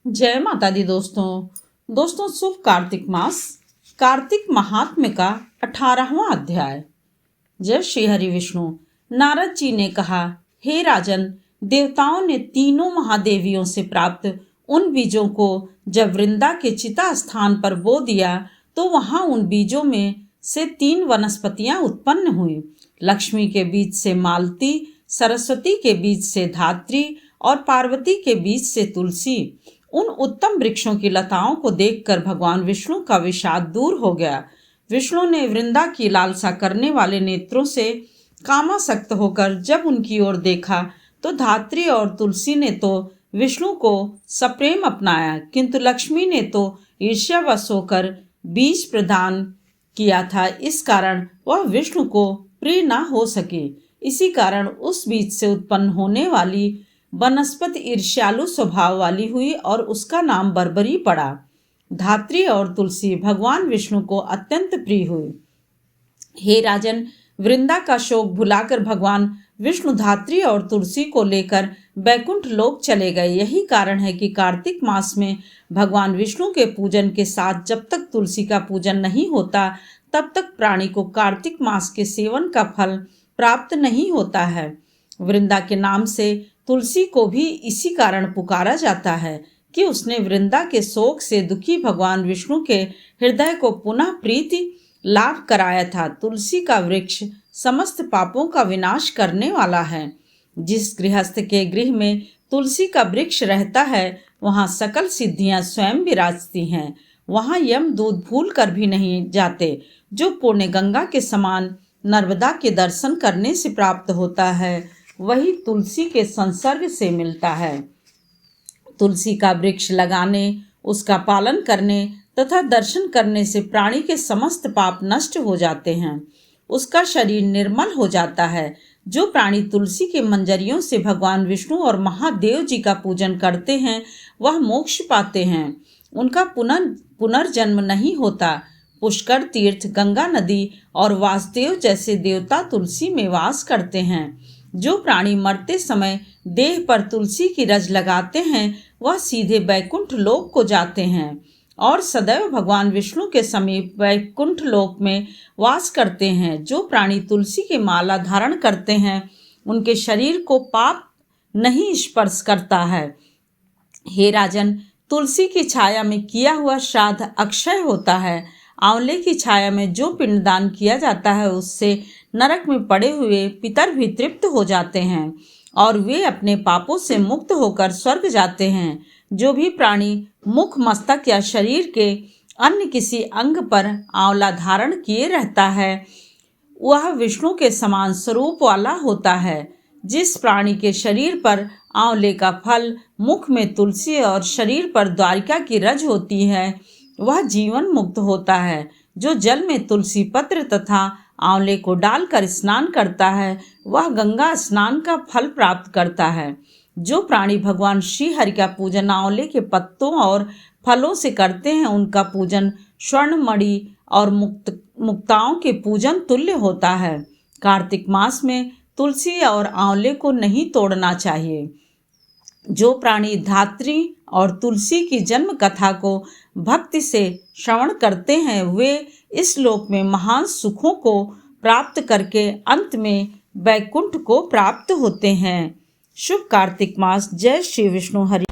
जय माता दी दोस्तों शुभ कार्तिक मास कार्तिक महात्म्य का 18वां अध्याय। जय श्री हरि विष्णु। नारद जी ने कहा, हे राजन, देवताओं ने तीनों महादेवियों से प्राप्त उन बीजों को जब वृंदा के चिता स्थान पर बो दिया तो वहां उन बीजों में से 3 वनस्पतियां उत्पन्न हुई। लक्ष्मी के बीज से मालती, सरस्वती के बीज से धात्री और पार्वती के बीज से तुलसी। उन उत्तम वृक्षों की लताओं को देखकर भगवान विष्णु का विषाद दूर हो गया। विष्णु ने वृंदा की लालसा करने वाले नेत्रों से कामासक्त होकर जब उनकी ओर देखा तो धात्री और तुलसी ने तो विष्णु को सप्रेम अपनाया, किंतु लक्ष्मी ने तो ईर्ष्यावश होकर बीज प्रदान किया था। इस कारण वह विष्णु को प्रिय न हो सके। इसी कारण उस बीज से उत्पन्न होने वाली वनस्पति ईर्ष्यालु स्वभाव वाली हुई और उसका नाम बर्बरी पड़ा। धात्री और तुलसी भगवान विष्णु को अत्यंत प्रिय हुई। हे राजन, वृंदा का शोक भुलाकर भगवान विष्णु धात्री और तुलसी को लेकर बैकुंठ लोक चले गए। यही कारण है कि कार्तिक मास में भगवान विष्णु के पूजन के साथ जब तक तुलसी का पूजन नहीं होता तब तक प्राणी को कार्तिक मास के सेवन का फल प्राप्त नहीं होता है। वृंदा के नाम से तुलसी को भी इसी कारण पुकारा जाता है कि उसने वृंदा के शोक से दुखी भगवान विष्णु के हृदय को पुनः प्रीति लाभ कराया था। तुलसी का वृक्ष समस्त पापों का विनाश करने वाला है। जिस गृहस्थ के गृह में तुलसी का वृक्ष रहता है वहाँ सकल सिद्धियां स्वयं विराजती हैं। वहाँ यम दूत भूल कर भी नहीं जाते। जो पुण्य गंगा के समान नर्मदा के दर्शन करने से प्राप्त होता है वही तुलसी के संसर्ग से मिलता है। तुलसी का वृक्ष लगाने, उसका पालन करने तथा दर्शन करने से प्राणी के समस्त पाप नष्ट हो जाते हैं। उसका शरीर निर्मल हो जाता है। जो प्राणी तुलसी के मंजरियों से भगवान विष्णु और महादेव जी का पूजन करते हैं वह मोक्ष पाते हैं। उनका पुनर्जन्म नहीं होता। पुष्कर तीर्थ, गंगा नदी और वासुदेव जैसे देवता तुलसी में वास करते हैं। जो प्राणी मरते समय देह पर तुलसी की रज लगाते हैं वह सीधे बैकुंठ लोक को जाते हैं और सदैव भगवान विष्णु के समीप बैकुंठ लोक में वास करते हैं। जो प्राणी तुलसी की माला धारण करते हैं उनके शरीर को पाप नहीं स्पर्श करता है। हे राजन, तुलसी की छाया में किया हुआ श्राद्ध अक्षय होता है। आंवले की छाया में जो पिंडदान किया जाता है उससे नरक में पड़े हुए पितर भी तृप्त हो जाते हैं और वे अपने पापों से मुक्त होकर स्वर्ग जाते हैं। जो भी प्राणी मुख, मस्तक या शरीर के अन्य किसी अंग पर आंवला धारण किए रहता है वह विष्णु के समान स्वरूप वाला होता है। जिस प्राणी के शरीर पर आंवले का फल, मुख में तुलसी और शरीर पर द्वारिका की रज होती है वह जीवन मुक्त होता है। जो जल में तुलसी पत्र तथा आंवले को डालकर स्नान करता है वह गंगा स्नान का फल प्राप्त करता है। जो प्राणी भगवान श्री हरि का पूजन आंवले के पत्तों और फलों से करते हैं उनका पूजन स्वर्ण मणि और मुक्ताओं के पूजन तुल्य होता है। कार्तिक मास में तुलसी और आंवले को नहीं तोड़ना चाहिए। जो प्राणी धात्री और तुलसी की जन्म कथा को भक्ति से श्रवण करते हैं वे इस लोक में महान सुखों को प्राप्त करके अंत में बैकुंठ को प्राप्त होते हैं। शुभ कार्तिक मास। जय श्री विष्णु हरि।